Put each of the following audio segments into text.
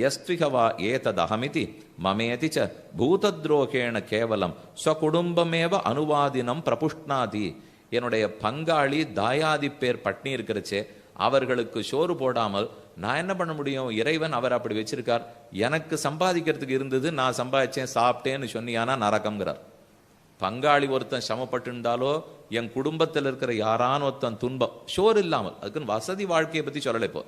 யஸ்த்விகவா ஏததஹமிதி மமேதி ச பூதத்ரோகேண கேவலம் ஸ்வகுடும்பமேவ அனுவாதினம் பிரபுஷ்ணாதி. என்னுடைய பங்காளி தாயாதி பேர் பட்னி இருக்கிறச்சே அவர்களுக்கு சோறு போடாமல் நான் என்ன பண்ண முடியும்? இறைவன் அவர் அப்படி வச்சிருக்கார். எனக்கு சம்பாதிக்கிறதுக்கு இருந்தது, நான் சம்பாதிச்சேன் சாப்பிட்டேன்னு சொன்னியானா நரகம்ங்கிறார். பங்காளி ஒருத்தன் சமப்பட்டு இருந்தாலோ என் குடும்பத்தில் இருக்கிற யாரான ஒருத்தன் துன்பம் சோறு இல்லாமல், அதுக்குன்னு வசதி வாழ்க்கையை பத்தி சொல்லலை. இப்போ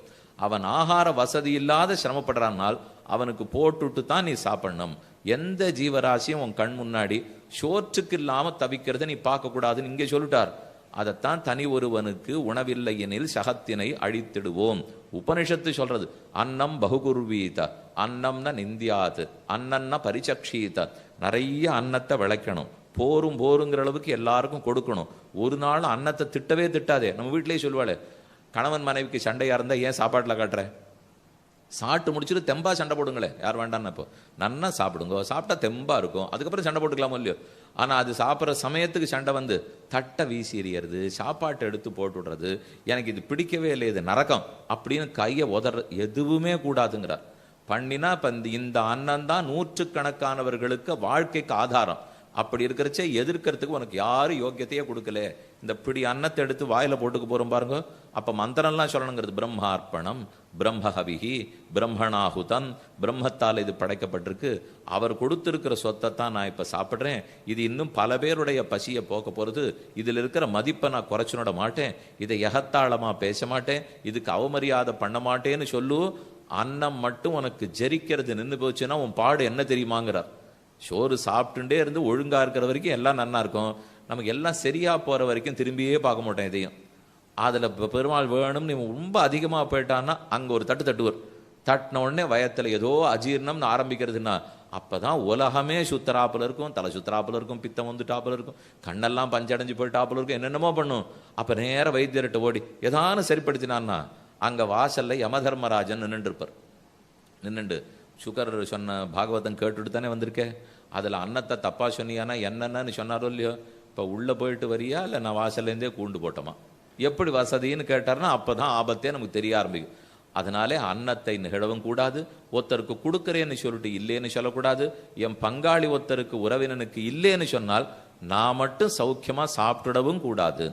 அவன் ஆகார வசதி இல்லாத சிரமப்படுறான்னால் அவனுக்கு போட்டுட்டு தான் நீ சாப்பிடணும். எந்த ஜீவராசியும் உன் கண் முன்னாடி சோற்றுக்கு இல்லாம தவிக்கிறத நீ பார்க்க கூடாதுன்னு இங்கே சொல்லிட்டார். அதைத்தான் தனி ஒருவனுக்கு உணவில்லை எனில் சகத்தினை அழித்திடுவோம் உபனிஷத்து சொல்றது. அன்னம் பகுகுர்வீத, அன்னம்னா நிந்தியாத், அன்னன்னா பரிச்சக்ஷீத. நிறைய அன்னத்தை விளைக்கணும், போருங்கிற அளவுக்கு எல்லாருக்கும் கொடுக்கணும். ஒரு நாள் அன்னத்தை திட்டவே திட்டாதே. நம்ம வீட்டிலேயே சொல்லுவாளே, கணவன் மனைவிக்கு சண்டையா இருந்தா ஏன் சாப்பாட்டில் காட்டுற? சாப்பிட்டு முடிச்சுட்டு தெம்பா சண்டை போடுங்களே, யார் வேண்டான்னு. இப்போ நன்னா சாப்பிடுங்க, சாப்பிட்டா தெம்பா இருக்கும், அதுக்கப்புறம் சண்டை போட்டுக்கலாமோ இல்லையோ. ஆனால் அது சாப்பிட்ற சமயத்துக்கு சண்டை வந்து தட்டை வீசி எறியறது, சாப்பாட்டை எடுத்து போட்டு விடுறது, எனக்கு இது பிடிக்கவே இல்லை, இது நரகம் அப்படின்னு கையை உதற எதுவுமே கூடாதுங்கிறார். பண்ணினா இப்போ இந்த அன்னம் தான் நூற்றுக்கணக்கானவர்களுக்கு வாழ்க்கைக்கு ஆதாரம். அப்படி இருக்கிறச்சே எதிர்க்கிறதுக்கு உனக்கு யாரும் யோக்கியத்தையே கொடுக்கல. இந்த பிடி அன்னத்தை எடுத்து வாயில போட்டுக்க போறோம் பாருங்க. அப்ப மந்திரம்லாம் சொல்லணுங்கிறது. பிரம்மார்ப்பணம், பிரம்மஹவிஹி, பிரம்மணாஹுதன், பிரம்மத்தால் இது படைக்கப்பட்டிருக்கு. அவர் கொடுத்திருக்கிற சொத்தை தான் நான் இப்ப சாப்பிட்றேன். இது இன்னும் பல பேருடைய பசியை போக்க போறது. இதுல இருக்கிற மதிப்பை நான் குறைச்சுட மாட்டேன், இதை எகத்தாளமா பேச மாட்டேன், இதுக்கு அவமரியாதை பண்ண மாட்டேன்னு சொல்லு. அன்னம் மட்டும் உனக்கு ஜெரிக்கிறது நின்று போச்சுன்னா உன் பாடு என்ன தெரியுமாங்கிறார். சோறு சாப்பிட்டுட்டே இருந்து ஒழுங்கா இருக்கிற வரைக்கும் எல்லாம் நன்னா இருக்கும். நமக்கு எல்லாம் சரியா போற வரைக்கும் திரும்பியே பார்க்க மாட்டோம் எதையும். அதுல பெருமாள் வேணும் நீ ரொம்ப அதிகமா போயிட்டான்னா அங்க ஒரு தட்டுவர். தட்டின உடனே வயத்துல ஏதோ அஜீர்ணம்னு ஆரம்பிக்கிறதுன்னா அப்பதான் உலகமே சுத்தராப்புல இருக்கும், தலை சுத்தராப்புல இருக்கும், பித்தம் வந்துட்டாப்புல இருக்கும், கண்ணெல்லாம் பஞ்சடைஞ்சு போயிட்டாப்புல இருக்கும், என்னென்னமோ பண்ணும். அப்ப நேர வைத்தியர்கிட்ட ஓடி ஏதானு சரிப்படுத்தினான்னா அங்க வாசல்ல யமதர்மராஜன் நின்றுட்டு இருப்பார். நின்றுண்டு சுகர் சொன்ன பாகவதம் கேட்டுட்டு தானே வந்திருக்கேன், அதில் அன்னத்தை தப்பா சொன்னியானா என்னென்னு சொன்னாரோ இல்லையோ. இப்போ உள்ளே போயிட்டு வரியா இல்லை நான் வாசல்லேருந்தே கூண்டு போட்டோமா, எப்படி வசதின்னு கேட்டார்னா அப்போ தான் ஆபத்தே நமக்கு தெரிய ஆரம்பிக்கும். அதனாலே அன்னத்தை நிகழவும் கூடாது, ஒருத்தருக்கு கொடுக்குறேன்னு சொல்லிட்டு இல்லைன்னு சொல்லக்கூடாது. என் பங்காளி ஒருத்தருக்கு உறவினனுக்கு இல்லைன்னு சொன்னால் நான் மட்டும் சௌக்கியமாக சாப்பிட்டுடவும் கூடாது.